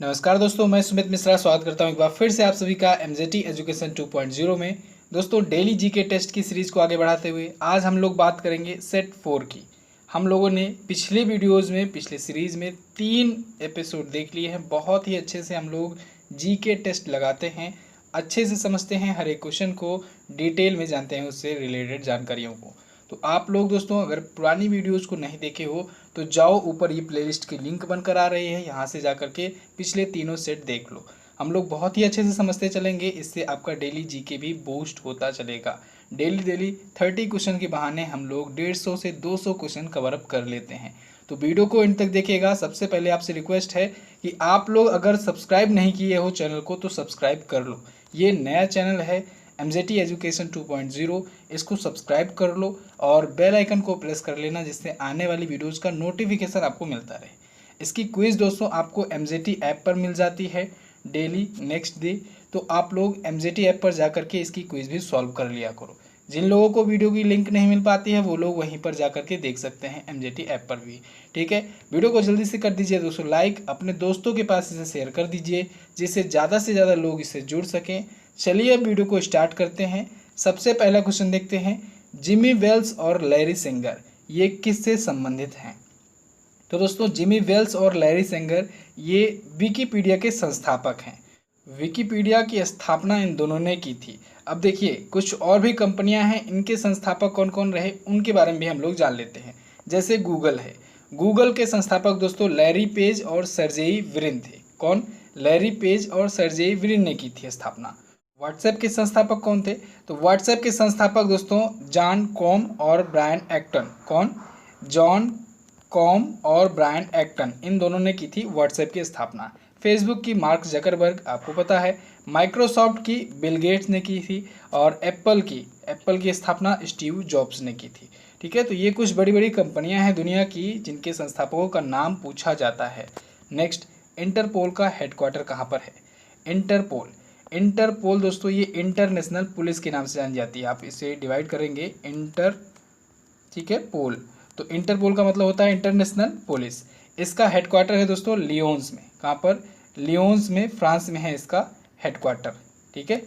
नमस्कार दोस्तों, मैं सुमित मिश्रा स्वागत करता हूं एक बार फिर से आप सभी का एमजेटी एजुकेशन 2.0 में। दोस्तों, डेली जीके टेस्ट की सीरीज़ को आगे बढ़ाते हुए आज हम लोग बात करेंगे सेट 4 की। हम लोगों ने पिछले वीडियोस में, पिछले सीरीज़ में 3 एपिसोड देख लिए हैं। बहुत ही अच्छे से हम लोग जीके टेस्ट लगाते हैं, अच्छे से समझते हैं, हर एक क्वेश्चन को डिटेल में जानते हैं, उससे रिलेटेड जानकारियों को। तो आप लोग दोस्तों अगर पुरानी वीडियोज़ को नहीं देखे हो तो जाओ, ऊपर ये प्लेलिस्ट की लिंक बनकर आ रही है, यहाँ से जा करके पिछले तीनों सेट देख लो। हम लोग बहुत ही अच्छे से समझते चलेंगे, इससे आपका डेली जीके भी बूस्ट होता चलेगा। डेली 30 क्वेश्चन के बहाने हम लोग 150 से 200 क्वेश्चन कवर अप कर लेते हैं। तो वीडियो को एंड तक देखिएगा। सबसे पहले आपसे रिक्वेस्ट है कि आप लोग अगर सब्सक्राइब नहीं किए हो चैनल को तो सब्सक्राइब कर लो। ये नया चैनल है एमजेटी एजुकेशन 2.0, इसको सब्सक्राइब कर लो और बेल आइकन को प्रेस कर लेना, जिससे आने वाली वीडियोज़ का नोटिफिकेशन आपको मिलता रहे। इसकी क्विज़ दोस्तों आपको एमजेटी ऐप पर मिल जाती है डेली नेक्स्ट डे। तो आप लोग एमजेटी ऐप पर जा करके इसकी क्विज़ भी सॉल्व कर लिया करो। जिन लोगों को वीडियो की लिंक नहीं मिल पाती है वो लोग वहीं पर जा करके देख सकते हैं एमजेटी ऐप पर भी। ठीक है, वीडियो को जल्दी से कर दीजिए दोस्तों लाइक, अपने दोस्तों के पास इसे शेयर कर दीजिए, जिससे ज़्यादा से ज़्यादा लोग इससे जुड़ सकें। चलिए अब वीडियो को स्टार्ट करते हैं। सबसे पहला क्वेश्चन देखते हैं, जिमी वेल्स और लैरी सेंगर ये किससे संबंधित हैं? तो दोस्तों जिमी वेल्स और लैरी सेंगर ये विकिपीडिया के संस्थापक हैं। विकिपीडिया की स्थापना इन दोनों ने की थी। अब देखिए कुछ और भी कंपनियां हैं, इनके संस्थापक कौन कौन रहे उनके बारे में भी हम लोग जान लेते हैं। जैसे गूगल है, गूगल के संस्थापक दोस्तों लैरी पेज और सर्जेई ब्रिन थे। कौन? लैरी पेज और सर्जेई ब्रिन ने की थी स्थापना। व्हाट्सएप के संस्थापक कौन थे? तो व्हाट्सएप के संस्थापक दोस्तों जॉन कॉम और ब्रायन एक्टन। कौन? जॉन कॉम और ब्रायन एक्टन, इन दोनों ने की थी व्हाट्सएप की स्थापना। फेसबुक की मार्क जकरबर्ग, आपको पता है। माइक्रोसॉफ्ट की बिल गेट्स ने की थी और एप्पल की स्थापना स्टीव जॉब्स ने की थी। ठीक है, तो ये कुछ बड़ी बड़ी कंपनियां हैं दुनिया की जिनके संस्थापकों का नाम पूछा जाता है। नेक्स्ट, इंटरपोल का हेडक्वार्टर कहाँ पर है? इंटरपोल दोस्तों ये इंटरनेशनल पुलिस के नाम से जानी जाती है। आप इसे डिवाइड करेंगे ठीक है, पोल, तो इंटरपोल का मतलब होता है इंटरनेशनल पुलिस। इसका हेडक्वार्टर है दोस्तों लियोन्स में। कहाँ पर? लियोन्स में, फ्रांस में है इसका हेडक्वार्टर। ठीक है,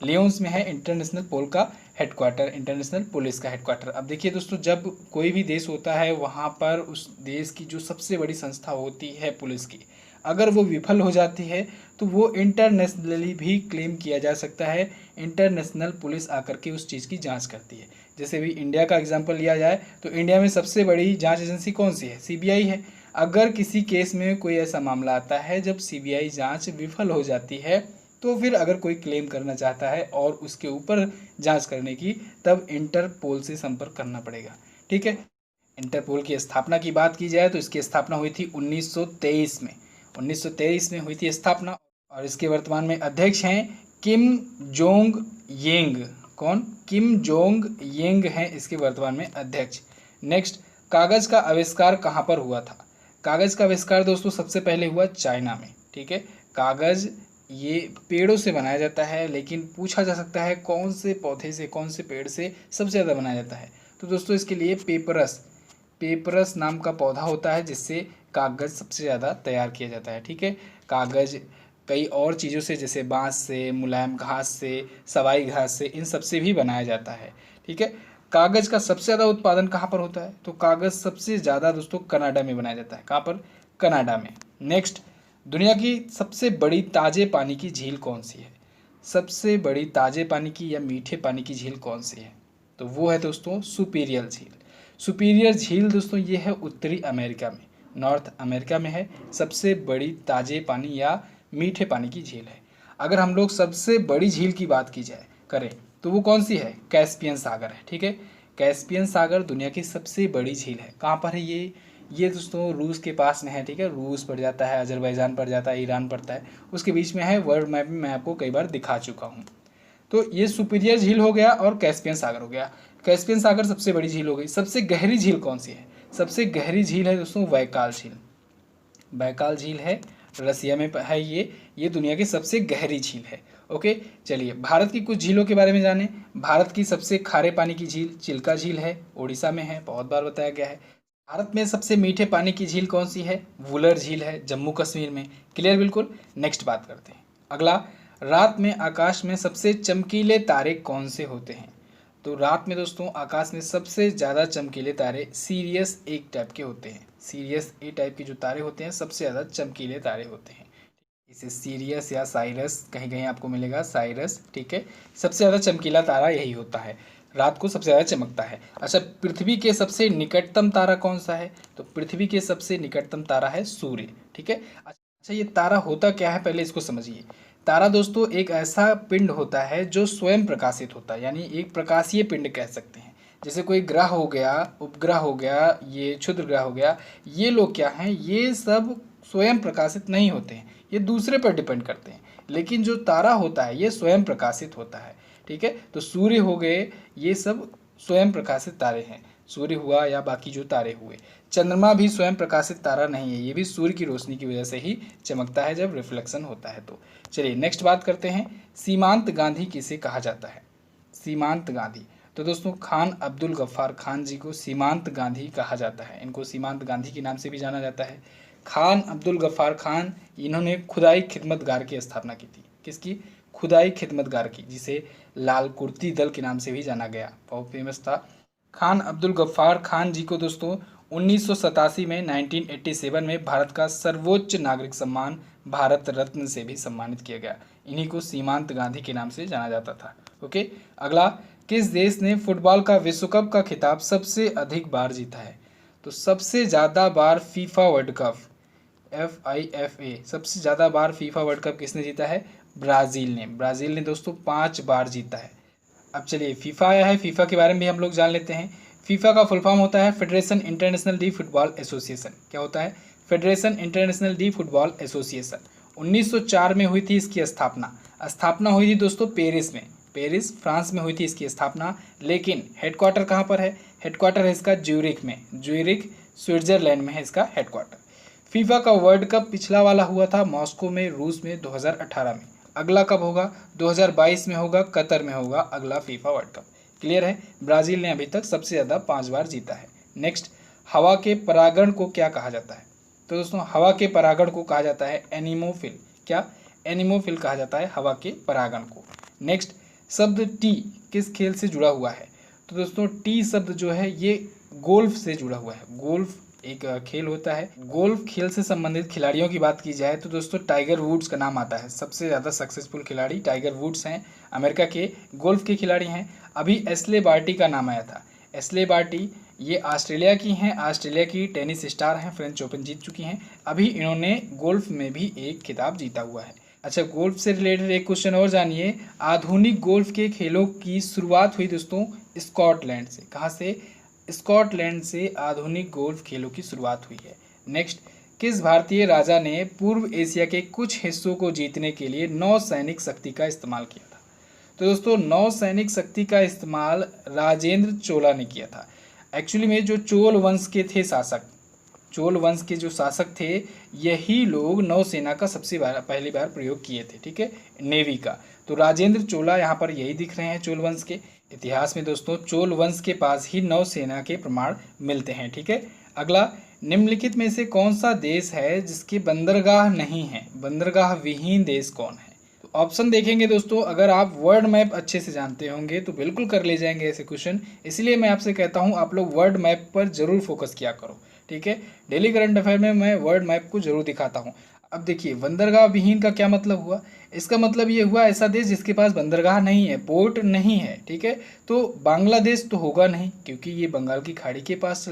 लियोन्स में है इंटरनेशनल पोल का हेडक्वार्टर, इंटरनेशनल पुलिस का हेडक्वार्टर। अब देखिए दोस्तों, जब कोई भी देश होता है वहाँ पर उस देश की जो सबसे बड़ी संस्था होती है पुलिस की, अगर वो विफल हो जाती है तो वो इंटरनेशनली भी क्लेम किया जा सकता है। इंटरनेशनल पुलिस आकर के उस चीज़ की जांच करती है। जैसे भी इंडिया का एग्जांपल लिया जाए तो इंडिया में सबसे बड़ी जांच एजेंसी कौन सी है? सीबीआई है। अगर किसी केस में कोई ऐसा मामला आता है जब सीबीआई जांच विफल हो जाती है, तो फिर अगर कोई क्लेम करना चाहता है और उसके ऊपर जांच करने की, तब इंटरपोल से संपर्क करना पड़ेगा। ठीक है, इंटरपोल की स्थापना की बात की जाए तो इसकी स्थापना हुई थी 1923 में। 1923 में हुई थी स्थापना और इसके वर्तमान में अध्यक्ष हैं किम जोंग येंग। कौन? किम जोंग येंग हैं इसके वर्तमान में अध्यक्ष। नेक्स्ट, कागज़ का आविष्कार कहाँ पर हुआ था? कागज़ का आविष्कार दोस्तों सबसे पहले हुआ चाइना में। ठीक है, कागज़ ये पेड़ों से बनाया जाता है, लेकिन पूछा जा सकता है कौन से पौधे से, कौन से पेड़ से सबसे ज़्यादा बनाया जाता है? तो दोस्तों इसके लिए पेपरस नाम का पौधा होता है जिससे कागज़ सबसे ज़्यादा तैयार किया जाता है। ठीक है, कागज़ कई और चीज़ों से, जैसे बांस से, मुलायम घास से, सवाई घास से, इन सब से भी बनाया जाता है। ठीक है, कागज़ का सबसे ज़्यादा उत्पादन कहाँ पर होता है? तो कागज़ सबसे ज़्यादा दोस्तों कनाडा में बनाया जाता है। कहाँ पर? कनाडा में। नेक्स्ट, दुनिया की सबसे बड़ी ताज़े पानी की झील कौन सी है? सबसे बड़ी ताज़े पानी की या मीठे पानी की झील कौन सी है? तो वो है दोस्तों सुपीरियर झील। सुपीरियर झील दोस्तों ये है उत्तरी अमेरिका में, नॉर्थ अमेरिका में है। सबसे बड़ी ताज़े पानी या मीठे पानी की झील है। अगर हम लोग सबसे बड़ी झील की बात की जाए करें तो वो कौन सी है? कैस्पियन सागर है। ठीक है, कैस्पियन सागर दुनिया की सबसे बड़ी झील है। कहाँ पर है ये दोस्तों रूस के पास में है। ठीक है, रूस पड़ जाता है, अजरबैजान पड़ जाता है, ईरान पड़ता है, उसके बीच में है। वर्ल्ड मैप में मैं आपको कई बार दिखा चुका हूँ। तो ये सुपीरियर झील हो गया और कैस्पियन सागर हो गया। कैस्पियन सागर सबसे बड़ी झील हो गई। सबसे गहरी झील कौन सी है? सबसे गहरी झील है दोस्तों बैकाल झील। बैकाल झील है, रसिया में है ये दुनिया की सबसे गहरी झील है। ओके, चलिए भारत की कुछ झीलों के बारे में जानें। भारत की सबसे खारे पानी की झील चिल्का झील है, उड़ीसा में है, बहुत बार बताया गया है। भारत में सबसे मीठे पानी की झील कौन सी है? वुलर झील है, जम्मू कश्मीर में। क्लियर बिल्कुल। नेक्स्ट बात करते हैं। अगला, रात में आकाश में सबसे चमकीले तारे कौन से होते हैं? तो रात में दोस्तों आकाश में सबसे ज़्यादा चमकीले तारे सीरियस ए टाइप के होते हैं। सीरियस ए टाइप के जो तारे होते हैं सबसे ज़्यादा चमकीले तारे होते हैं। इसे सीरियस या साइरस, कहीं कहीं आपको मिलेगा साइरस, ठीक है। सबसे ज़्यादा चमकीला तारा यही होता है, रात को सबसे ज़्यादा चमकता है। अच्छा, पृथ्वी के सबसे निकटतम तारा कौन सा है? तो पृथ्वी के सबसे निकटतम तारा है सूर्य, ठीक है। अच्छा, ये तारा होता क्या है, पहले इसको समझिए। तारा दोस्तों एक ऐसा पिंड होता है जो स्वयं प्रकाशित होता है, यानी एक प्रकाशीय पिंड कह सकते हैं। जैसे कोई ग्रह हो गया, उपग्रह हो गया, ये क्षुद्र ग्रह हो गया, ये लोग क्या हैं, ये सब स्वयं प्रकाशित नहीं होते हैं, ये दूसरे पर डिपेंड करते हैं। लेकिन जो तारा होता है ये स्वयं प्रकाशित होता है, ठीक है। तो सूर्य हो गए, ये सब स्वयं प्रकाशित तारे हैं। सूर्य हुआ या बाकी जो तारे हुए। चंद्रमा भी स्वयं प्रकाशित तारा नहीं है, ये भी सूर्य की रोशनी की वजह से ही चमकता है जब रिफ्लेक्शन होता है। तो चलिए नेक्स्ट बात करते हैं। सीमांत गांधी किसे कहा जाता है? सीमांत गांधी, तो दोस्तों खान अब्दुल गफ्फार खान जी को सीमांत गांधी कहा जाता है। इनको सीमांत गांधी के नाम से भी जाना जाता है। खान अब्दुल गफ्फार खान, इन्होंने खुदाई खिदमतगार की स्थापना की थी। किसकी? खुदाई खिदमतगार की, जिसे लाल कुर्ती दल के नाम से भी जाना गया, बहुत फेमस था। खान अब्दुल गफ्फार खान जी को दोस्तों 1987 में 1987 में भारत का सर्वोच्च नागरिक सम्मान भारत रत्न से भी सम्मानित किया गया। इन्हीं को सीमांत गांधी के नाम से जाना जाता था। ओके। अगला, किस देश ने फुटबॉल का विश्व कप का खिताब सबसे अधिक बार जीता है? तो सबसे ज़्यादा बार फीफा वर्ल्ड कप, FIFA, सबसे ज़्यादा बार फीफा वर्ल्ड कप किसने जीता है? ब्राज़ील ने। ब्राज़ील ने दोस्तों 5 बार जीता है। अब चलिए फीफा आया है, फीफा के बारे में भी हम लोग जान लेते हैं। फीफा का फुल फॉर्म होता है federation international D football association. क्या होता है? Federation international D football association. 1904 में हुई थी इसकी स्थापना। स्थापना हुई थी दोस्तों पेरिस में, पेरिस फ्रांस में हुई थी इसकी स्थापना। लेकिन हेडक्वार्टर कहाँ पर है? हेडक्वार्टर है इसका ज्यूरिख में, ज्यूरिख स्विट्जरलैंड में है इसका हेडक्वार्टर। फीफा का वर्ल्ड कप पिछला वाला हुआ था मॉस्को में, रूस में 2018 में। अगला कब होगा? 2022 में होगा, कतर में होगा अगला फीफा वर्ल्ड कप। क्लियर है। ब्राज़ील ने अभी तक सबसे ज़्यादा 5 बार जीता है। नेक्स्ट, हवा के परागण को क्या कहा जाता है? तो दोस्तों हवा के परागण को कहा जाता है एनिमोफिल। क्या? एनिमोफिल कहा जाता है हवा के परागण को। नेक्स्ट, शब्द टी किस खेल से जुड़ा हुआ है? तो दोस्तों टी शब्द जो है ये गोल्फ से जुड़ा हुआ है। गोल्फ एक खेल होता है। गोल्फ खेल से संबंधित खिलाड़ियों की बात की जाए तो दोस्तों टाइगर वुड्स का नाम आता है। सबसे ज़्यादा सक्सेसफुल खिलाड़ी टाइगर वुड्स हैं, अमेरिका के गोल्फ के खिलाड़ी हैं। अभी एस्ले बार्टी का नाम आया था। एस्ले बार्टी ये ऑस्ट्रेलिया की हैं, ऑस्ट्रेलिया की टेनिस स्टार हैं, फ्रेंच ओपन जीत चुकी हैं। अभी इन्होंने गोल्फ में भी एक खिताब जीता हुआ है। अच्छा, गोल्फ से रिलेटेड एक क्वेश्चन और जानिए। आधुनिक गोल्फ के खेलों की शुरुआत हुई दोस्तों स्कॉटलैंड से। कहाँ से? स्कॉटलैंड से आधुनिक गोल्फ खेलों की शुरुआत हुई है। नेक्स्ट, किस भारतीय राजा ने पूर्व एशिया के कुछ हिस्सों को जीतने के लिए नौ सैनिक शक्ति का इस्तेमाल किया था? तो दोस्तों नौ सैनिक शक्ति का इस्तेमाल राजेंद्र चोला ने किया था। एक्चुअली में जो चोल वंश के थे शासक, चोल वंश के जो शासक थे, यही लोग नौसेना का पहली बार प्रयोग किए थे, ठीक है, नेवी का। तो राजेंद्र चोला यहाँ पर यही दिख रहे हैं चोल वंश के। इतिहास में दोस्तों चोल वंश के पास ही नौसेना के प्रमाण मिलते हैं, ठीक है। अगला, निम्नलिखित में से कौन सा देश है जिसकी बंदरगाह नहीं है? बंदरगाह विहीन देश कौन है? तो ऑप्शन देखेंगे दोस्तों, अगर आप वर्ल्ड मैप अच्छे से जानते होंगे तो बिल्कुल कर ले जाएंगे ऐसे क्वेश्चन। इसलिए मैं आपसे कहता हूँ आप लोग वर्ल्ड मैप पर जरूर फोकस किया करो, ठीक है। डेली करंट अफेयर में मैं वर्ल्ड मैप को जरूर दिखाता हूँ। अब देखिए बंदरगाह विहीन का क्या मतलब हुआ? इसका मतलब ये हुआ ऐसा देश जिसके पास बंदरगाह नहीं है, पोर्ट नहीं है, ठीक है। तो बांग्लादेश तो होगा नहीं क्योंकि ये बंगाल की खाड़ी के पास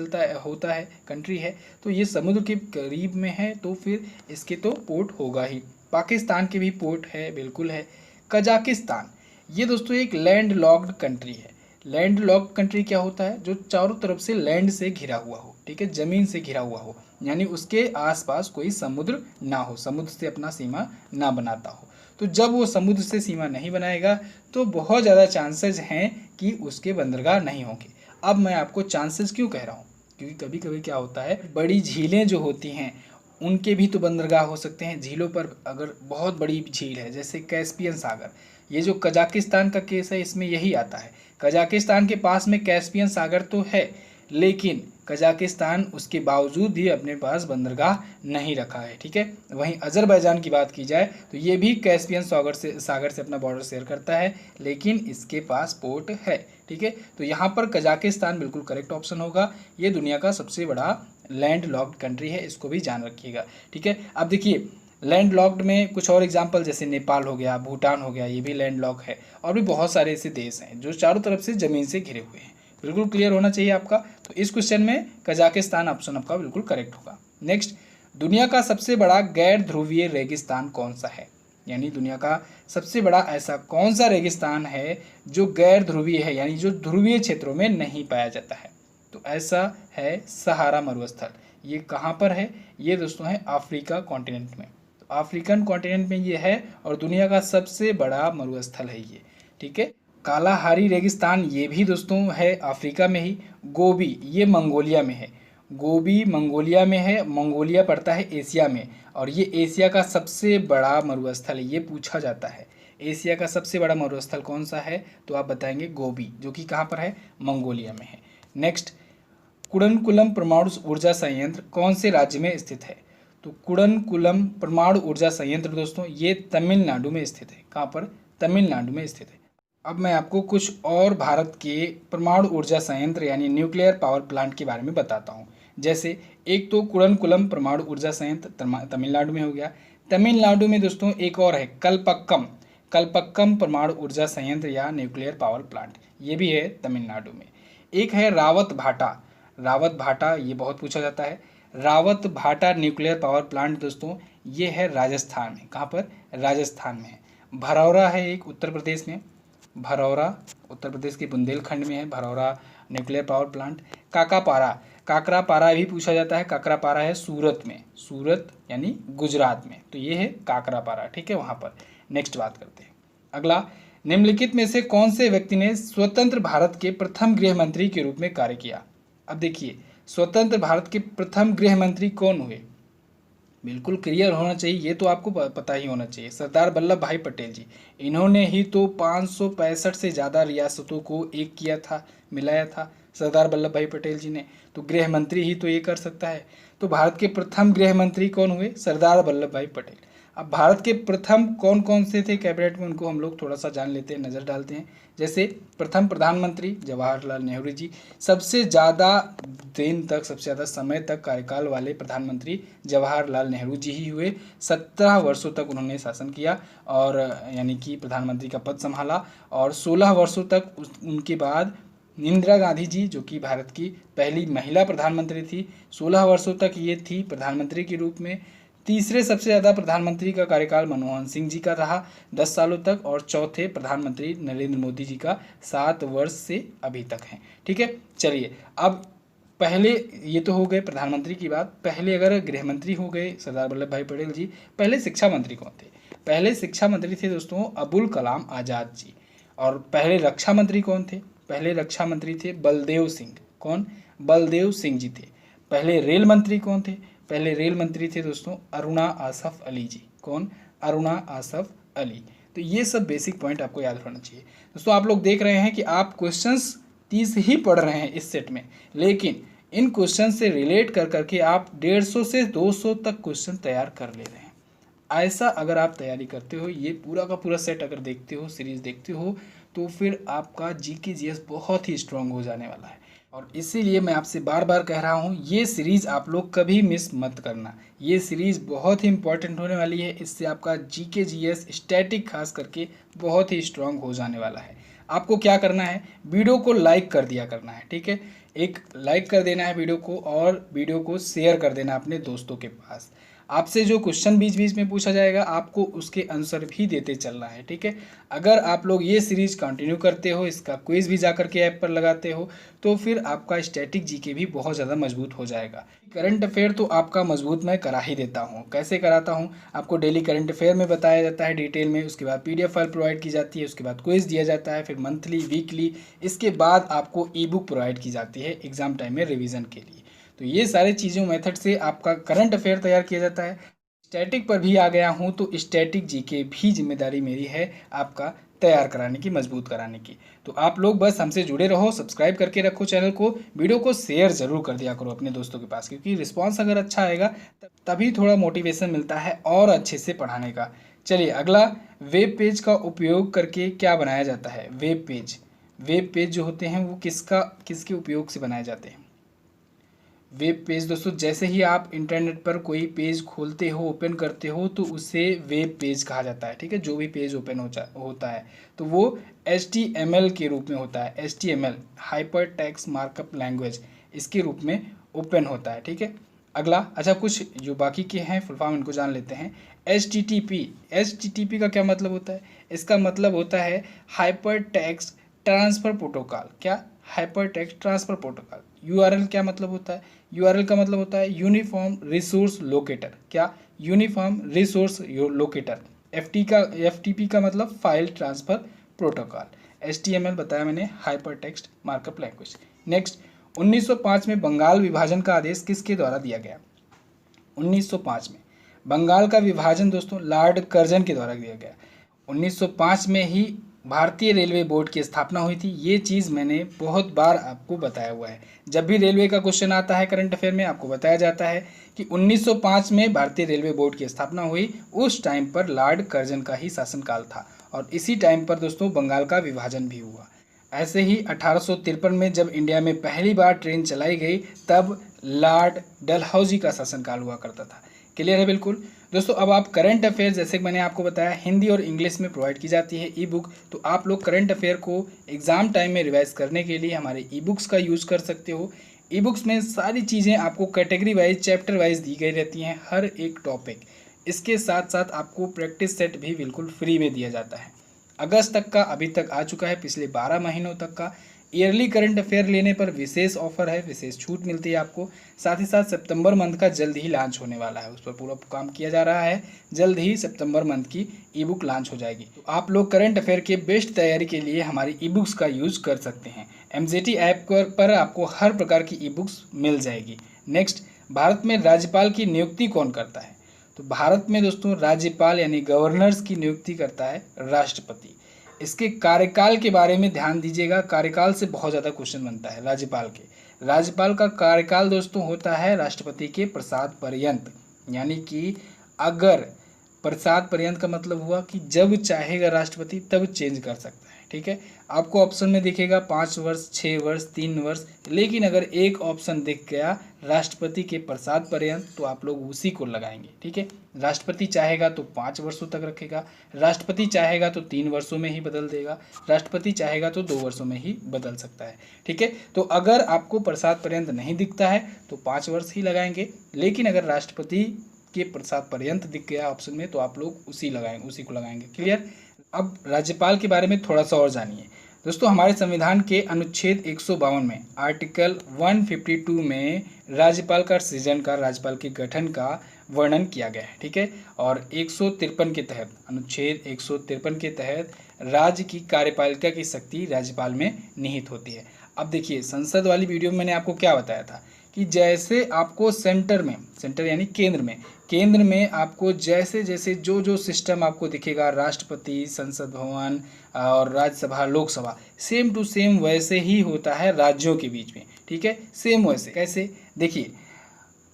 होता है, कंट्री है, तो ये समुद्र के करीब में है, तो फिर इसके तो पोर्ट होगा ही। पाकिस्तान के भी पोर्ट है, बिल्कुल है। कजाकिस्तान, ये दोस्तों एक लैंड लॉक्ड कंट्री है। लैंड लॉक्ड कंट्री क्या होता है? जो चारों तरफ से लैंड से घिरा हुआ हो, ठीक है, ज़मीन से घिरा हुआ हो, यानी उसके आसपास कोई समुद्र ना हो, समुद्र से अपना सीमा ना बनाता हो। तो जब वो समुद्र से सीमा नहीं बनाएगा तो बहुत ज़्यादा चांसेस हैं कि उसके बंदरगाह नहीं होंगे। अब मैं आपको चांसेस क्यों कह रहा हूँ? क्योंकि कभी कभी क्या होता है, बड़ी झीलें जो होती हैं उनके भी तो बंदरगाह हो सकते हैं। झीलों पर अगर बहुत बड़ी झील है जैसे कैस्पियन सागर, ये जो कजाकिस्तान का केस है इसमें यही आता है। कजाकिस्तान के पास में कैस्पियन सागर तो है, लेकिन कजाकिस्तान उसके बावजूद भी अपने पास बंदरगाह नहीं रखा है, ठीक है। वहीं अजरबैजान की बात की जाए तो ये भी कैस्पियन सागर से अपना बॉर्डर शेयर करता है, लेकिन इसके पास पोर्ट है, ठीक है। तो यहाँ पर कजाकिस्तान बिल्कुल करेक्ट ऑप्शन होगा। ये दुनिया का सबसे बड़ा लैंड लॉक्ड कंट्री है, इसको भी जान रखिएगा, ठीक है। अब देखिए लैंड लॉक्ड में कुछ और एग्जाम्पल जैसे नेपाल हो गया, भूटान हो गया, ये भी लैंड लॉक है, और भी बहुत सारे ऐसे देश हैं जो चारों तरफ से ज़मीन से घिरे हुए हैं। बिल्कुल क्लियर होना चाहिए आपका। तो इस क्वेश्चन में कजाकिस्तान ऑप्शन आपका बिल्कुल करेक्ट होगा। नेक्स्ट, दुनिया का सबसे बड़ा गैर ध्रुवीय रेगिस्तान कौन सा है? यानी दुनिया का सबसे बड़ा ऐसा कौन सा रेगिस्तान है जो गैर ध्रुवीय है, यानी जो ध्रुवीय क्षेत्रों में नहीं पाया जाता है? तो ऐसा है सहारा मरुस्थल। ये कहाँ पर है? ये दोस्तों है अफ्रीका कॉन्टिनेंट में। तो अफ्रीकन कॉन्टिनेंट में ये है और दुनिया का सबसे बड़ा मरुस्थल है ये, ठीक है। कालाहारी रेगिस्तान ये भी दोस्तों है अफ्रीका में ही। गोबी ये मंगोलिया में है। गोबी मंगोलिया में है, मंगोलिया पड़ता है एशिया में, और ये एशिया का सबसे बड़ा मरुस्थल है। ये पूछा जाता है एशिया का सबसे बड़ा मरुस्थल कौन सा है, तो आप बताएंगे गोबी, जो कि कहाँ पर है? मंगोलिया में है। नेक्स्ट, कुडनकुलम परमाणु ऊर्जा संयंत्र कौन से राज्य में स्थित है? तो कुडनकुलम परमाणु ऊर्जा संयंत्र दोस्तों ये तमिलनाडु में स्थित है। कहाँ पर? तमिलनाडु में स्थित है। अब मैं आपको कुछ और भारत के परमाणु ऊर्जा संयंत्र यानी न्यूक्लियर पावर प्लांट के बारे में बताता हूँ। जैसे एक तो कुडनकुलम परमाणु ऊर्जा संयंत्र तमिलनाडु में हो गया। तमिलनाडु में दोस्तों एक और है कलपक्कम परमाणु ऊर्जा संयंत्र या न्यूक्लियर पावर प्लांट, ये भी है तमिलनाडु में। एक है रावत भाटा, ये बहुत पूछा जाता है। रावत भाटा न्यूक्लियर पावर प्लांट दोस्तों ये है राजस्थान में। कहाँ पर? राजस्थान में है। भरौरा है एक उत्तर प्रदेश में, भरौरा उत्तर प्रदेश के बुंदेलखंड में है Bharaura nuclear power plant. Kakrapar भी पूछा जाता है। काकरापारा है सूरत में, सूरत यानी गुजरात में, तो ये है काकरापारा, ठीक है, वहाँ पर। नेक्स्ट बात करते हैं। अगला, निम्नलिखित में से कौन से व्यक्ति ने स्वतंत्र भारत के प्रथम गृह मंत्री के रूप में कार्य किया? अब देखिए स्वतंत्र भारत के प्रथम गृह मंत्री कौन हुए? बिल्कुल क्लियर होना चाहिए, ये तो आपको पता ही होना चाहिए। सरदार वल्लभ भाई पटेल जी। इन्होंने ही तो 565 से ज़्यादा रियासतों को एक किया था, मिलाया था सरदार वल्लभ भाई पटेल जी ने। तो गृह मंत्री ही तो ये कर सकता है। तो भारत के प्रथम गृह मंत्री कौन हुए? सरदार वल्लभ भाई पटेल। अब भारत के प्रथम कौन कौन से थे कैबिनेट में, उनको हम लोग थोड़ा सा जान लेते हैं, नज़र डालते हैं। जैसे प्रथम प्रधानमंत्री जवाहरलाल नेहरू जी, सबसे ज़्यादा दिन तक, सबसे ज़्यादा समय तक कार्यकाल वाले प्रधानमंत्री जवाहरलाल नेहरू जी ही हुए। 17 वर्षों तक उन्होंने शासन किया और यानी कि प्रधानमंत्री का पद संभाला। और 16 वर्षों तक उनके बाद इंदिरा गांधी जी, जो कि भारत की पहली महिला प्रधानमंत्री थी, 16 वर्षों तक ये थी प्रधानमंत्री के रूप में। तीसरे सबसे ज़्यादा प्रधानमंत्री का कार्यकाल मनमोहन सिंह जी का रहा 10 सालों तक, और चौथे प्रधानमंत्री नरेंद्र मोदी जी का 7 वर्ष से अभी तक हैं, ठीक है। चलिए अब पहले ये तो हो गए प्रधानमंत्री की बात। पहले अगर गृह मंत्री हो गए सरदार वल्लभ भाई पटेल जी, पहले शिक्षा मंत्री कौन थे? पहले शिक्षा मंत्री थे दोस्तों अबुल कलाम आज़ाद जी। और पहले रक्षा मंत्री कौन थे? पहले रक्षा मंत्री थे बलदेव सिंह। कौन? बलदेव सिंह जी थे। पहले रेल मंत्री कौन थे? पहले रेल मंत्री थे दोस्तों अरुणा आसफ अली जी। कौन? अरुणा आसफ अली। तो ये सब बेसिक पॉइंट आपको याद होना चाहिए दोस्तों। आप लोग देख रहे हैं कि आप क्वेश्चंस 30 ही पढ़ रहे हैं इस सेट में, लेकिन इन क्वेश्चन से रिलेट कर करके आप 150 से 200 तक क्वेश्चन तैयार कर ले रहे हैं। ऐसा अगर आप तैयारी करते हो, ये पूरा का पूरा सेट अगर देखते हो, सीरीज़ देखते हो, तो फिर आपका जीके जीएस बहुत ही स्ट्रांग हो जाने वाला है। और इसीलिए मैं आपसे बार बार कह रहा हूँ, ये सीरीज़ आप लोग कभी मिस मत करना। ये सीरीज़ बहुत ही इंपॉर्टेंट होने वाली है। इससे आपका जीके जीएस स्टैटिक खास करके बहुत ही स्ट्रांग हो जाने वाला है। आपको क्या करना है, वीडियो को लाइक कर दिया करना है, ठीक है। एक लाइक कर देना है वीडियो को, और वीडियो को शेयर कर देना अपने दोस्तों के पास। आपसे जो क्वेश्चन बीच बीच में पूछा जाएगा, आपको उसके आंसर भी देते चलना है, ठीक है। अगर आप लोग ये सीरीज कंटिन्यू करते हो, इसका क्विज भी जाकर के ऐप पर लगाते हो, तो फिर आपका स्टैटिक जीके भी बहुत ज़्यादा मजबूत हो जाएगा। करंट अफेयर तो आपका मजबूत मैं करा ही देता हूँ। कैसे कराता हूँ? आपको डेली करंट अफेयर में बताया जाता है डिटेल में, उसके बाद PDF फाइल प्रोवाइड की जाती है, उसके बाद क्विज दिया जाता है, फिर मंथली, वीकली, इसके बाद आपको ई बुक प्रोवाइड की जाती है एग्जाम टाइम में रिविज़न के लिए। तो ये सारे चीज़ों मेथड से आपका करंट अफेयर तैयार किया जाता है। स्टैटिक पर भी आ गया हूँ, तो स्टैटिक जीके भी जिम्मेदारी मेरी है आपका तैयार कराने की, मजबूत कराने की। तो आप लोग बस हमसे जुड़े रहो, सब्सक्राइब करके रखो चैनल को, वीडियो को शेयर ज़रूर कर दिया करो अपने दोस्तों के पास, क्योंकि रिस्पांस अगर अच्छा आएगा तभी थोड़ा मोटिवेशन मिलता है और अच्छे से पढ़ाने का। चलिए अगला, वेब पेज का उपयोग करके क्या बनाया जाता है। वेब पेज, वेब पेज जो होते हैं वो किसके उपयोग से बनाए जाते हैं। वेब पेज दोस्तों, जैसे ही आप इंटरनेट पर कोई पेज खोलते हो, ओपन करते हो, तो उसे वेब पेज कहा जाता है। ठीक है, जो भी पेज ओपन होता है तो वो HTML के रूप में होता है। HTML, hyper text markup language, इसके रूप में ओपन होता है। ठीक है, अगला, अच्छा कुछ जो बाकी के हैं फुल फॉर्म इनको जान लेते हैं। HTTP का क्या मतलब होता है। इसका मतलब होता है हाइपर टेक्स्ट ट्रांसफ़र प्रोटोकॉल। क्या, hyper text transfer protocol. URL क्या मतलब होता है। URL का मतलब होता है यूनिफॉर्म रिसोर्स लोकेटर। क्या, यूनिफॉर्म रिसोर्स लोकेटर। FTP का मतलब फाइल ट्रांसफ़र प्रोटोकॉल। HTML बताया मैंने, hyper text markup language. Next, 1905 में बंगाल विभाजन का आदेश किसके द्वारा दिया गया। 1905 में बंगाल का विभाजन दोस्तों लॉर्ड कर्जन के द्वारा दिया गया। 1905 में ही भारतीय रेलवे बोर्ड की स्थापना हुई थी। ये चीज़ मैंने बहुत बार आपको बताया हुआ है। जब भी रेलवे का क्वेश्चन आता है करंट अफेयर में, आपको बताया जाता है कि 1905 में भारतीय रेलवे बोर्ड की स्थापना हुई। उस टाइम पर लॉर्ड कर्जन का ही शासनकाल था और इसी टाइम पर दोस्तों बंगाल का विभाजन भी हुआ। ऐसे ही 1853 में जब इंडिया में पहली बार ट्रेन चलाई गई, तब लॉर्ड डलहौजी का शासनकाल हुआ करता था। क्लियर है बिल्कुल दोस्तों। अब आप करंट अफेयर, जैसे कि मैंने आपको बताया, हिंदी और इंग्लिश में प्रोवाइड की जाती है ई बुक। तो आप लोग करंट अफेयर को एग्ज़ाम टाइम में रिवाइज करने के लिए हमारे ई बुक्स का यूज़ कर सकते हो। ई बुक्स में सारी चीज़ें आपको कैटेगरी वाइज, चैप्टर वाइज दी गई रहती हैं, हर एक टॉपिक। इसके साथ साथ आपको प्रैक्टिस सेट भी बिल्कुल फ्री में दिया जाता है। अगस्त तक का अभी तक आ चुका है, पिछले 12 महीनों तक का ईयरली करंट अफेयर लेने पर विशेष ऑफर है, विशेष छूट मिलती है आपको। साथ ही साथ सितंबर मंथ का जल्द ही लॉन्च होने वाला है, उस पर पूरा काम किया जा रहा है। जल्द ही सितंबर मंथ की ई बुक लॉन्च हो जाएगी। तो आप लोग करंट अफेयर के बेस्ट तैयारी के लिए हमारी ई बुक्स का यूज़ कर सकते हैं। MJT ऐप पर आपको हर प्रकार की ई बुक्स मिल जाएगी। नेक्स्ट, भारत में राज्यपाल की नियुक्ति कौन करता है। तो भारत में दोस्तों राज्यपाल यानी गवर्नर्स की नियुक्ति करता है राष्ट्रपति। इसके कार्यकाल के बारे में ध्यान दीजिएगा, कार्यकाल से बहुत ज़्यादा क्वेश्चन बनता है राज्यपाल के। राज्यपाल का कार्यकाल दोस्तों होता है राष्ट्रपति के प्रसाद पर्यंत, यानी कि अगर प्रसाद पर्यंत का मतलब हुआ कि जब चाहेगा राष्ट्रपति तब चेंज कर सकता है। ठीक है, आपको ऑप्शन में दिखेगा 5 वर्ष, 6 वर्ष, 3 वर्ष, लेकिन अगर एक ऑप्शन दिख गया राष्ट्रपति के प्रसाद पर्यंत तो आप लोग उसी को लगाएंगे। ठीक है, राष्ट्रपति चाहेगा तो 5 वर्षों तक रखेगा, राष्ट्रपति चाहेगा तो 3 वर्षों में ही बदल देगा, राष्ट्रपति चाहेगा तो 2 वर्षों में ही बदल सकता है। ठीक है, तो अगर आपको प्रसाद पर्यंत नहीं दिखता है तो 5 वर्ष ही लगाएंगे, लेकिन अगर राष्ट्रपति के प्रसाद पर्यंत दिख गया ऑप्शन में तो आप लोग उसी को लगाएंगे। क्लियर। अब राज्यपाल के बारे में थोड़ा सा और जानिए दोस्तों। हमारे संविधान के अनुच्छेद 152 में, आर्टिकल 152 में राज्यपाल का सृजन का, राज्यपाल के गठन का वर्णन किया गया है। ठीक है, और 153 के तहत, अनुच्छेद 153 के तहत राज्य की कार्यपालिका की शक्ति राज्यपाल में निहित होती है। अब देखिए, संसद वाली वीडियो में मैंने आपको क्या बताया था कि जैसे आपको सेंटर यानी केंद्र में आपको जैसे जैसे जो सिस्टम आपको दिखेगा, राष्ट्रपति, संसद भवन और Rajya Sabha, Lok Sabha, same to same वैसे ही होता है राज्यों के बीच में। ठीक है, सेम वैसे। कैसे, देखिए,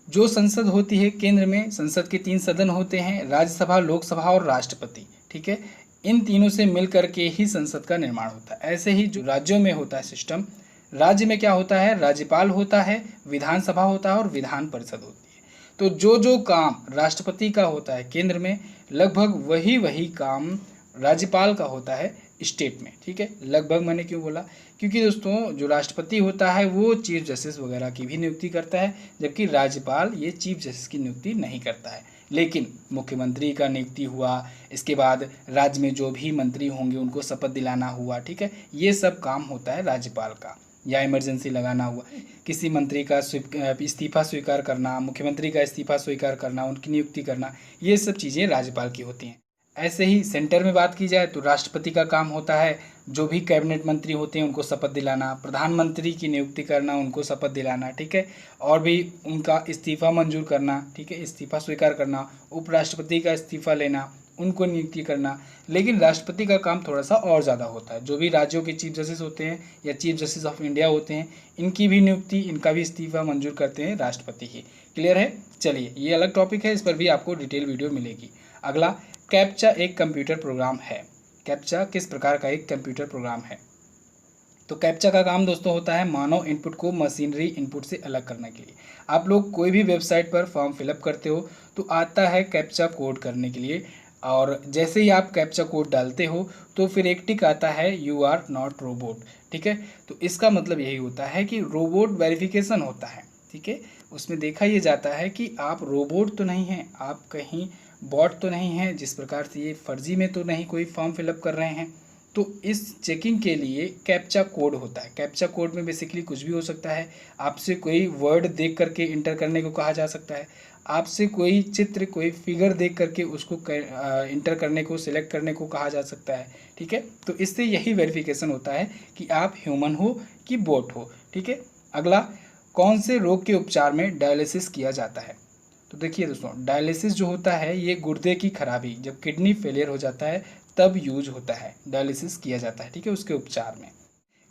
जो संसद होती है केंद्र में, संसद के 3 सदन होते हैं, राज्यसभा, लोकसभा और राष्ट्रपति। ठीक है, इन तीनों से मिल करके ही संसद का निर्माण होता है। ऐसे ही जो राज्यों में होता है सिस्टम, राज्य में क्या होता है, राज्यपाल होता है, विधानसभा होता है और विधान परिषद होती है। तो जो काम राष्ट्रपति का होता है केंद्र में, लगभग वही काम राज्यपाल का होता है स्टेट में। ठीक है, लगभग मैंने क्यों बोला, क्योंकि दोस्तों जो राष्ट्रपति होता है वो चीफ जस्टिस वगैरह की भी नियुक्ति करता है, जबकि राज्यपाल ये चीफ जस्टिस की नियुक्ति नहीं करता है। लेकिन मुख्यमंत्री का नियुक्ति हुआ, इसके बाद राज्य में जो भी मंत्री होंगे उनको शपथ दिलाना हुआ। ठीक है, ये सब काम होता है राज्यपाल का। या इमरजेंसी लगाना हुआ, किसी मंत्री का इस्तीफा स्वीकार करना, मुख्यमंत्री का इस्तीफा स्वीकार करना, उनकी नियुक्ति करना, ये सब चीज़ें राज्यपाल की होती हैं। ऐसे ही सेंटर में बात की जाए तो राष्ट्रपति का काम होता है जो भी कैबिनेट मंत्री होते हैं उनको शपथ दिलाना, प्रधानमंत्री की नियुक्ति करना, उनको शपथ दिलाना। ठीक है, और भी उनका इस्तीफा मंजूर करना। ठीक है, इस्तीफा स्वीकार करना, उपराष्ट्रपति का इस्तीफा लेना, उनको नियुक्ति करना। लेकिन राष्ट्रपति का काम थोड़ा सा और ज़्यादा होता है। जो भी राज्यों के चीफ जस्टिस होते हैं या चीफ जस्टिस ऑफ इंडिया होते हैं, इनकी भी नियुक्ति, इनका भी इस्तीफा मंजूर करते हैं राष्ट्रपति ही। क्लियर है? चलिए, ये अलग टॉपिक है, इस पर भी आपको डिटेल वीडियो मिलेगी। अगला, कैप्चा एक कंप्यूटर प्रोग्राम है। कैप्चा किस प्रकार का एक कंप्यूटर प्रोग्राम है? तो कैप्चा का काम दोस्तों होता है मानव इनपुट को मशीनरी इनपुट से अलग करने के लिए। आप लोग कोई भी वेबसाइट पर फॉर्म फिलअप करते हो तो आता है कैप्चा कोड करने के लिए, और जैसे ही आप कैप्चा कोड डालते हो तो फिर एक टिक आता है यू आर नॉट रोबोट। ठीक है, तो इसका मतलब यही होता है कि रोबोट वेरिफिकेशन होता है। ठीक है, उसमें देखा ये जाता है कि आप रोबोट तो नहीं हैं, आप कहीं बॉट तो नहीं हैं, जिस प्रकार से ये फर्जी में तो नहीं कोई फॉर्म फिलअप कर रहे हैं। तो इस चेकिंग के लिए कैप्चा कोड होता है। कैप्चा कोड में बेसिकली कुछ भी हो सकता है। आपसे कोई वर्ड देख करके इंटर करने को कहा जा सकता है, आपसे कोई चित्र, कोई फिगर देख करके उसको इंटर करने को, सिलेक्ट करने को कहा जा सकता है। ठीक है, तो इससे यही वेरिफिकेशन होता है कि आप ह्यूमन हो कि बोट हो। ठीक है, अगला, कौन से रोग के उपचार में डायलिसिस किया जाता है? तो देखिए दोस्तों, डायलिसिस जो होता है ये गुर्दे की खराबी, जब किडनी फेलियर हो जाता है तब यूज होता है, डायलिसिस किया जाता है। ठीक है, उसके उपचार में।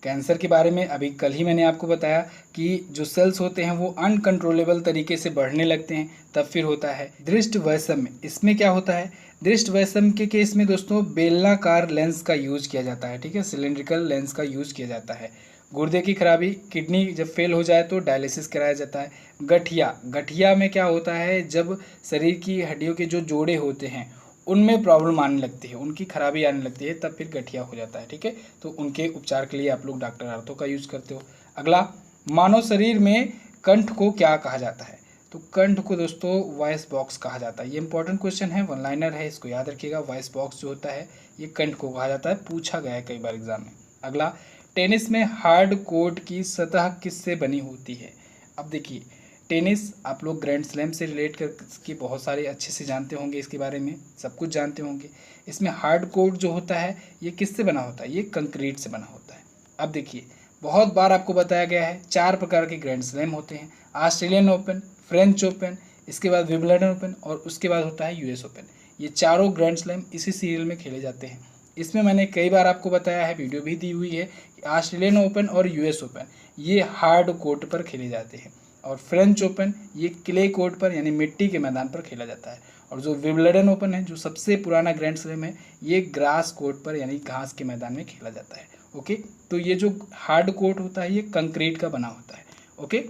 कैंसर के बारे में अभी कल ही मैंने आपको बताया कि जो सेल्स होते हैं वो अनकंट्रोलेबल तरीके से बढ़ने लगते हैं, तब फिर होता है दृष्ट वैषम्य। इसमें क्या होता है? दृष्ट वैषम्य के केस में दोस्तों बेलनाकार लेंस का यूज किया जाता है। ठीक है, सिलेंड्रिकल लेंस का यूज किया जाता है। गुर्दे की खराबी, किडनी जब फेल हो जाए तो डायलिसिस कराया जाता है। गठिया, गठिया में क्या होता है? जब शरीर की हड्डियों के जो जोड़े होते हैं उनमें प्रॉब्लम आने लगती है, उनकी खराबी आने लगती है, तब फिर गठिया हो जाता है। ठीक है, तो उनके उपचार के लिए आप लोग डॉक्टर आर्थो का यूज़ करते हो। अगला, मानव शरीर में कंठ को क्या कहा जाता है? तो कंठ को दोस्तों वॉइस बॉक्स कहा जाता है। ये इंपॉर्टेंट क्वेश्चन है, वन लाइनर है, इसको याद रखिएगा। वॉइस बॉक्स जो होता है ये कंठ को कहा जाता है, पूछा गया है कई बार एग्जाम में। अगला, टेनिस में हार्ड कोर्ट की सतह किससे बनी होती है? अब देखिए, टेनिस आप लोग ग्रैंड स्लैम से रिलेट करके बहुत सारे अच्छे से जानते होंगे, इसके बारे में सब कुछ जानते होंगे। इसमें हार्ड कोर्ट जो होता है ये किससे बना होता है? ये कंक्रीट से बना होता है। अब देखिए, बहुत बार आपको बताया गया है 4 प्रकार के ग्रैंड स्लैम होते हैं, ऑस्ट्रेलियन ओपन, फ्रेंच ओपन, इसके बाद विंबलडन ओपन और उसके बाद होता है यूएस ओपन। ये चारों ग्रैंड स्लैम इसी सीरियल में खेले जाते हैं। इसमें मैंने कई बार आपको बताया है, वीडियो भी दी हुई है, कि ऑस्ट्रेलियन ओपन और यूएस ओपन ये हार्ड कोर्ट पर खेले जाते हैं, और फ्रेंच ओपन ये क्ले कोर्ट पर यानी मिट्टी के मैदान पर खेला जाता है, और जो विंबलडन ओपन है जो सबसे पुराना ग्रैंड स्लैम है ये ग्रास कोर्ट पर यानी घास के मैदान में खेला जाता है। ओके, तो ये जो हार्ड कोर्ट होता है ये कंक्रीट का बना होता है। ओके,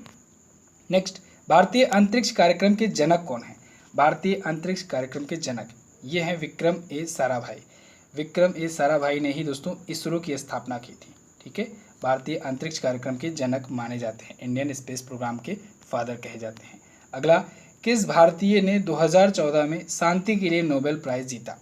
नेक्स्ट, भारतीय अंतरिक्ष कार्यक्रम के जनक कौन है? भारतीय अंतरिक्ष कार्यक्रम के जनक ये हैं विक्रम ए साराभाई। विक्रम ए साराभाई ने ही दोस्तों इसरो की स्थापना की थी। ठीक है, भारतीय अंतरिक्ष कार्यक्रम के जनक माने जाते हैं, इंडियन स्पेस प्रोग्राम के फादर कहे जाते हैं। अगला, किस भारतीय ने 2014 में शांति के लिए नोबेल प्राइज़ जीता?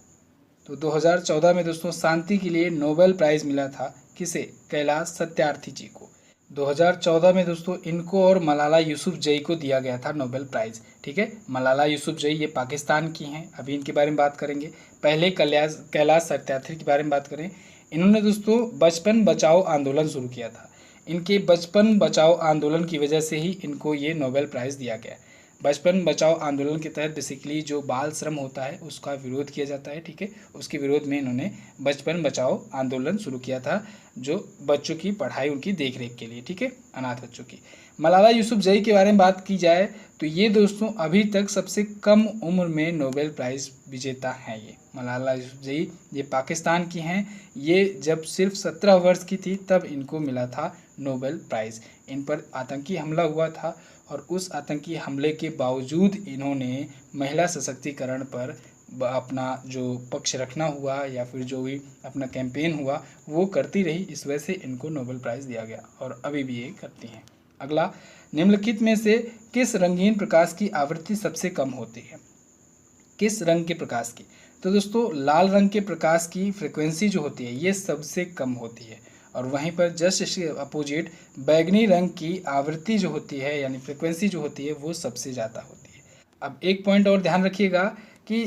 तो 2014 में दोस्तों शांति के लिए नोबेल प्राइज़ मिला था किसे? कैलाश सत्यार्थी जी को। 2014 में दोस्तों इनको और मलाला यूसुफजई को दिया गया था नोबेल प्राइज़। ठीक है, मलाला यूसुफजई ये पाकिस्तान की हैं, अभी इनके बारे में बात करेंगे। पहले कैलाश सत्यार्थी के बारे में बात करें। इन्होंने दोस्तों बचपन बचाओ आंदोलन शुरू किया था। इनके बचपन बचाओ आंदोलन की वजह से ही इनको ये नोबेल प्राइज़ दिया गया। बचपन बचाओ आंदोलन के तहत बेसिकली जो बाल श्रम होता है उसका विरोध किया जाता है। ठीक है, उसके विरोध में इन्होंने बचपन बचाओ आंदोलन शुरू किया था, जो बच्चों की पढ़ाई, उनकी देखरेख के लिए। ठीक है, अनाथ बच्चों की। मलाला यूसुफजई के बारे में बात की जाए तो ये दोस्तों अभी तक सबसे कम उम्र में नोबेल प्राइज़ विजेता हैं। ये मलाला यूसुफजई ये पाकिस्तान की हैं। ये जब सिर्फ 17 वर्ष की थी तब इनको मिला था नोबेल प्राइज़। इन पर आतंकी हमला हुआ था और उस आतंकी हमले के बावजूद इन्होंने महिला सशक्तिकरण पर अपना जो पक्ष रखना हुआ या फिर जो भी अपना कैंपेन हुआ वो करती रही, इस वजह से इनको नोबेल प्राइज़ दिया गया और अभी भी ये करती हैं। अगला, निम्नलिखित में से किस रंगीन प्रकाश की आवृत्ति सबसे कम होती है? किस रंग के प्रकाश की? तो दोस्तों लाल रंग के प्रकाश की फ्रिक्वेंसी जो होती है ये सबसे कम होती है, और वहीं पर जस्ट इसके अपोजिट बैगनी रंग की आवृत्ति जो होती है यानी फ्रिक्वेंसी जो होती है वो सबसे ज़्यादा होती है। अब एक पॉइंट और ध्यान रखिएगा कि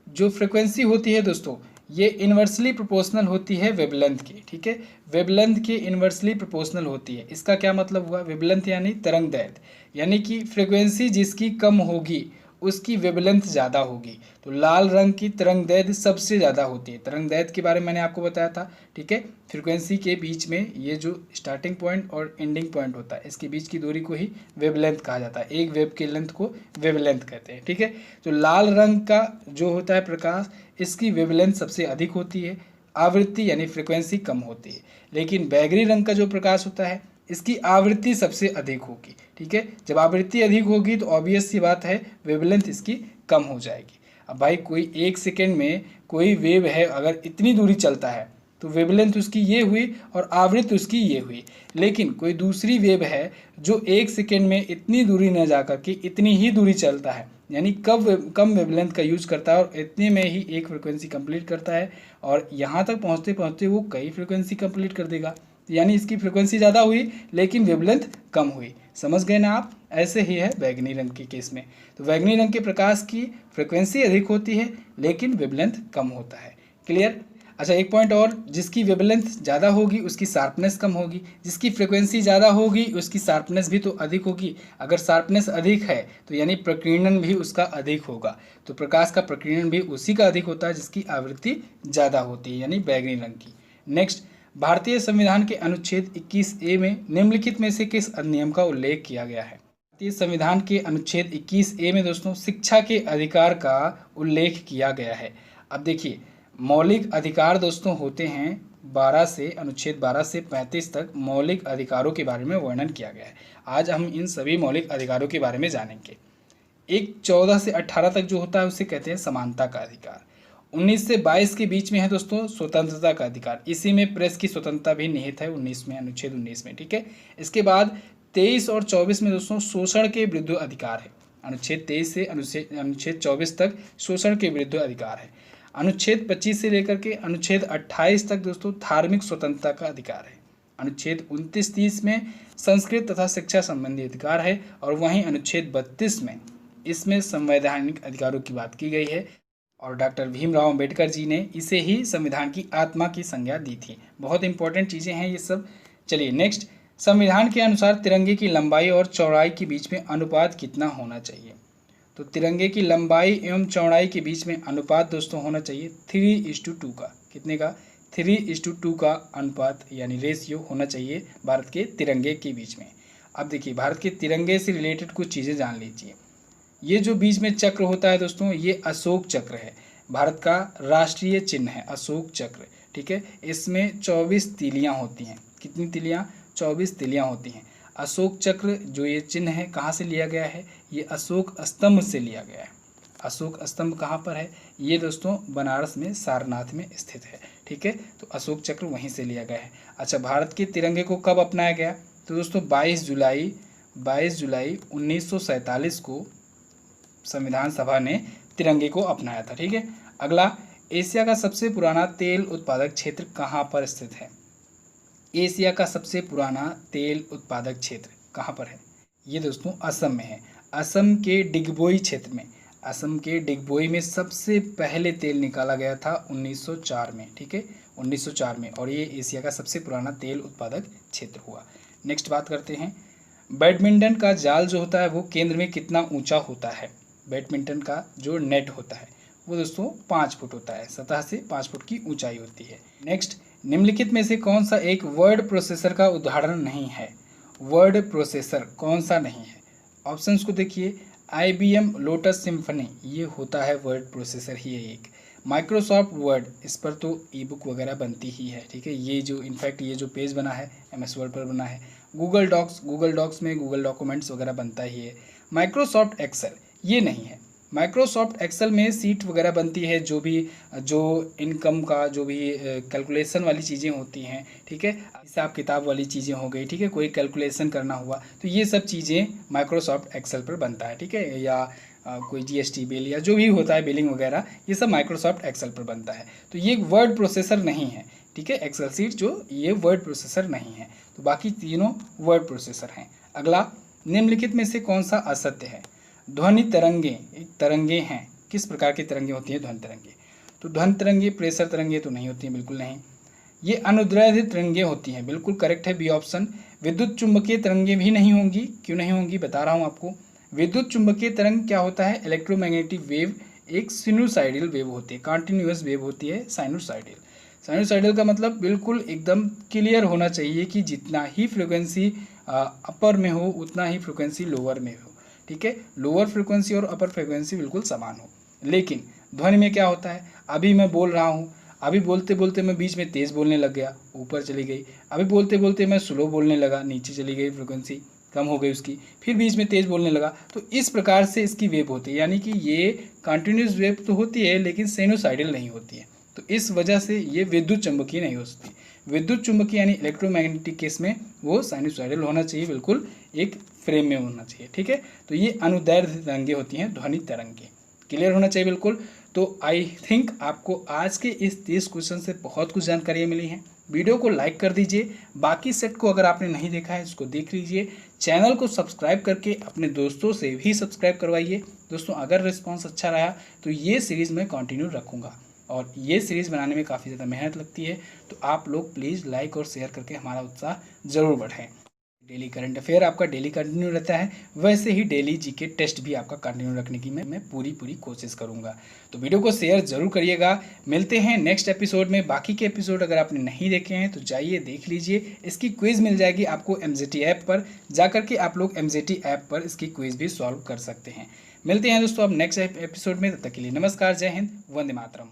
जो फ्रिक्वेंसी होती है दोस्तों ये इन्वर्सली प्रोपोर्शनल होती है वेवलेंथ की। ठीक है, वेवलेंथ की इन्वर्सली प्रोपोर्शनल होती है। इसका क्या मतलब हुआ? वेवलेंथ यानी तरंग दैर्घ्य, यानी कि फ्रिक्वेंसी जिसकी कम होगी उसकी वेवलेंथ ज़्यादा होगी। तो लाल रंग की तरंगदैर्घ्य सबसे ज़्यादा होती है। तरंगदैर्घ्य के बारे में मैंने आपको बताया था, ठीक है। फ्रीक्वेंसी के बीच में ये जो स्टार्टिंग पॉइंट और एंडिंग पॉइंट होता है, इसके बीच की दूरी को ही वेवलेंथ कहा जाता है। एक वेव के लेंथ को वेवलेंथ कहते हैं, ठीक है। तो लाल रंग का जो होता है प्रकाश, इसकी वेवलेंथ सबसे अधिक होती है, आवृत्ति यानी फ्रीक्वेंसी कम होती है। लेकिन बैगनी रंग का जो प्रकाश होता है, इसकी आवृत्ति सबसे अधिक होगी, ठीक है। जब आवृत्ति अधिक होगी तो ऑब्वियस सी बात है वेवलेंथ इसकी कम हो जाएगी। अब भाई कोई 1 सेकेंड में कोई वेव है अगर इतनी दूरी चलता है तो वेवलेंथ उसकी ये हुई और आवृत्ति उसकी ये हुई। लेकिन कोई दूसरी वेव है जो 1 सेकेंड में इतनी दूरी न जा करके इतनी ही दूरी चलता है, यानी कम वेवलेंथ का यूज करता है और इतने में ही एक फ्रिक्वेंसी कंप्लीट करता है, और यहाँ तक पहुँचते पहुँचते वो कई फ्रिक्वेंसी कंप्लीट कर देगा। यानी इसकी फ्रिक्वेंसी ज़्यादा हुई लेकिन वेवलेंथ कम हुई। समझ गए ना आप? ऐसे ही है बैगनी रंग के केस में। तो बैगनी रंग के प्रकाश की फ्रिक्वेंसी अधिक होती है लेकिन वेवलेंथ कम होता है। क्लियर? अच्छा, एक पॉइंट और, जिसकी वेवलेंथ ज़्यादा होगी उसकी शार्पनेस कम होगी, जिसकी फ्रिक्वेंसी ज़्यादा होगी उसकी शार्पनेस भी तो अधिक होगी। अगर शार्पनेस अधिक है तो यानी प्रकीर्णन भी उसका अधिक होगा। तो प्रकाश का प्रकीर्णन भी उसी का अधिक होता है जिसकी आवृत्ति ज़्यादा होती है, यानी बैगनी रंग की। नेक्स्ट, भारतीय संविधान के अनुच्छेद 21A में निम्नलिखित में से किस अधिनियम का उल्लेख किया गया है? भारतीय संविधान के अनुच्छेद 21A में दोस्तों शिक्षा के अधिकार का उल्लेख किया गया है। अब देखिए, मौलिक अधिकार दोस्तों होते हैं 12 से, अनुच्छेद 12 से 35 तक मौलिक अधिकारों के बारे में वर्णन किया गया है। आज हम इन सभी मौलिक अधिकारों के बारे में जानेंगे। एक 14 से 18 तक जो होता है उसे कहते हैं समानता का अधिकार। 19 से 22 के बीच में है दोस्तों स्वतंत्रता का अधिकार। इसी में प्रेस की स्वतंत्रता भी निहित है 19 में, अनुच्छेद 19 में, ठीक है। इसके बाद 23 और 24 में दोस्तों शोषण के विरुद्ध अधिकार है। अनुच्छेद 23 से अनुच्छेद 24 तक शोषण के विरुद्ध अधिकार है। अनुच्छेद 25 से लेकर के अनुच्छेद 28 तक दोस्तों धार्मिक स्वतंत्रता का अधिकार है। अनुच्छेद 29-30 में संस्कृत तथा शिक्षा संबंधी अधिकार है, और वहीं अनुच्छेद 32 में इसमें संवैधानिक अधिकारों की बात की गई है, और डॉक्टर भीमराव अंबेडकर जी ने इसे ही संविधान की आत्मा की संज्ञा दी थी। बहुत इंपॉर्टेंट चीज़ें हैं ये सब। चलिए नेक्स्ट, संविधान के अनुसार तिरंगे की लंबाई और चौड़ाई के बीच में अनुपात कितना होना चाहिए? तो तिरंगे की लंबाई एवं चौड़ाई के बीच में अनुपात दोस्तों होना चाहिए 3:2 का। कितने का? 3:2 का अनुपात यानी रेशियो होना चाहिए भारत के तिरंगे के बीच में। अब देखिए, भारत के तिरंगे से रिलेटेड कुछ चीज़ें जान लीजिए। ये जो बीच में चक्र होता है दोस्तों, ये अशोक चक्र है। भारत का राष्ट्रीय चिन्ह है अशोक चक्र, ठीक है। इसमें 24 तीलियाँ होती हैं। कितनी तीलियाँ? 24 तीलियाँ होती हैं। अशोक चक्र जो ये चिन्ह है कहाँ से लिया गया है? ये अशोक स्तंभ से लिया गया है। अशोक स्तंभ कहाँ पर है? ये दोस्तों बनारस में सारनाथ में स्थित है, ठीक है। तो अशोक चक्र वहीं से लिया गया है। अच्छा, भारत के तिरंगे को कब अपनाया गया? तो दोस्तों 22 जुलाई 1947 को संविधान सभा ने तिरंगे को अपनाया था, ठीक है। अगला, एशिया का सबसे पुराना तेल उत्पादक क्षेत्र कहाँ पर स्थित है? एशिया का सबसे पुराना तेल उत्पादक क्षेत्र कहाँ पर है? ये दोस्तों असम में है। असम के डिगबोई क्षेत्र में, असम के डिगबोई में सबसे पहले तेल निकाला गया था 1904 में, ठीक है, 1904 में, और ये एशिया का सबसे पुराना तेल उत्पादक क्षेत्र हुआ। नेक्स्ट बात करते हैं, बैडमिंटन का जाल जो होता है वो केंद्र में कितना ऊंचा होता है? बैडमिंटन का जो नेट होता है वो दोस्तों 5 फुट होता है, सतह से 5 फुट की ऊंचाई होती है। नेक्स्ट, निम्नलिखित में से कौन सा एक वर्ड प्रोसेसर का उदाहरण नहीं है? वर्ड प्रोसेसर कौन सा नहीं है? ऑप्शंस को देखिए, IBM लोटस सिम्फनी ये होता है वर्ड प्रोसेसर ही है एक। माइक्रोसॉफ्ट वर्ड, इस पर तो ई बुक वगैरह बनती ही है, ठीक है। ये जो इनफैक्ट ये जो पेज बना है MS वर्ड पर बना है। गूगल डॉक्स में गूगल डॉक्यूमेंट्स वगैरह बनता ही है। माइक्रोसॉफ्ट एक्सेल ये नहीं है। माइक्रोसॉफ्ट एक्सेल में सीट वगैरह बनती है, जो इनकम का जो भी कैलकुलेशन वाली चीज़ें होती हैं, ठीक है, हिसाब किताब वाली चीज़ें हो गई, ठीक है, कोई कैलकुलेशन करना हुआ तो ये सब चीज़ें माइक्रोसॉफ्ट एक्सेल पर बनता है, ठीक है। या कोई GST बिल या जो भी होता है बिलिंग वगैरह, ये सब माइक्रोसॉफ्ट एक्सेल पर बनता है। तो ये वर्ड प्रोसेसर नहीं है, ठीक है। एक्सेल सीट जो ये वर्ड प्रोसेसर नहीं है, तो बाकी तीनों वर्ड प्रोसेसर हैं। अगला, निम्नलिखित में से कौन सा असत्य है? ध्वनि तरंगे एक तरंगे हैं। किस प्रकार की तरंगे होती हैं ध्वनि तरंगे? तो ध्वनि तरंगे प्रेशर तरंगे तो नहीं होती हैं, बिल्कुल नहीं। ये अनुदैर्ध्य तरंगे होती हैं, बिल्कुल करेक्ट है बी ऑप्शन। विद्युत चुंबकीय तरंगे भी नहीं होंगी। क्यों नहीं होंगी बता रहा हूँ आपको। विद्युत चुंबकीय तरंग क्या होता है, इलेक्ट्रोमैग्नेटिक वेव एक सिनुसाइडल वेव होती है, कंटिन्यूअस वेव होती है साइनोसाइडल। साइनोसाइडल का मतलब बिल्कुल एकदम क्लियर होना चाहिए कि जितना ही फ्रिक्वेंसी अपर में हो उतना ही फ्रिक्वेंसी लोअर में हो, ठीक है, लोअर फ्रिक्वेंसी और अपर फ्रिक्वेंसी बिल्कुल समान हो। लेकिन ध्वनि में क्या होता है, अभी मैं बोल रहा हूँ, अभी बोलते बोलते मैं बीच में तेज़ बोलने लग गया, ऊपर चली गई, अभी बोलते बोलते मैं स्लो बोलने लगा, नीचे चली गई, फ्रिक्वेंसी कम हो गई उसकी, फिर बीच में तेज़ बोलने लगा। तो इस प्रकार से इसकी वेव होती है, यानी कि ये कंटिन्यूस वेव तो होती है लेकिन साइनोसाइडल नहीं होती है। तो इस वजह से ये विद्युत चुंबकीय नहीं हो सकती। विद्युत चुंबकीय यानी इलेक्ट्रोमैग्नेटिक केस में वो साइनोसाइडल होना चाहिए, बिल्कुल एक फ्रेम में होना चाहिए, ठीक है। तो ये अनुदैर्ध्य तरंगें होती हैं, ध्वनि तरंगें, क्लियर होना चाहिए बिल्कुल। तो आई थिंक आपको आज के इस 30 क्वेश्चन से बहुत कुछ जानकारियाँ मिली हैं। वीडियो को लाइक कर दीजिए, बाकी सेट को अगर आपने नहीं देखा है इसको देख लीजिए, चैनल को सब्सक्राइब करके अपने दोस्तों से भी सब्सक्राइब करवाइए। दोस्तों अगर रिस्पांस अच्छा रहा तो ये सीरीज़ मैं कंटिन्यू रखूँगा, और ये सीरीज़ बनाने में काफ़ी ज़्यादा मेहनत लगती है, तो आप लोग प्लीज़ लाइक और शेयर करके हमारा उत्साह ज़रूर बढ़ाएं। डेली करंट अफेयर आपका डेली कंटिन्यू रहता है, वैसे ही डेली जीके टेस्ट भी आपका कंटिन्यू रखने की मैं पूरी कोशिश करूंगा। तो वीडियो को शेयर जरूर करिएगा। मिलते हैं नेक्स्ट एपिसोड में। बाकी के एपिसोड अगर आपने नहीं देखे हैं तो जाइए देख लीजिए, इसकी क्विज़ मिल जाएगी आपको MZT ऐप पर, जाकर के आप लोग MZT ऐप पर इसकी क्विज़ भी सॉल्व कर सकते हैं। मिलते हैं दोस्तों अब नेक्स्ट एपिसोड में, तब तक के लिए नमस्कार, जय हिंद, वंदे मातरम।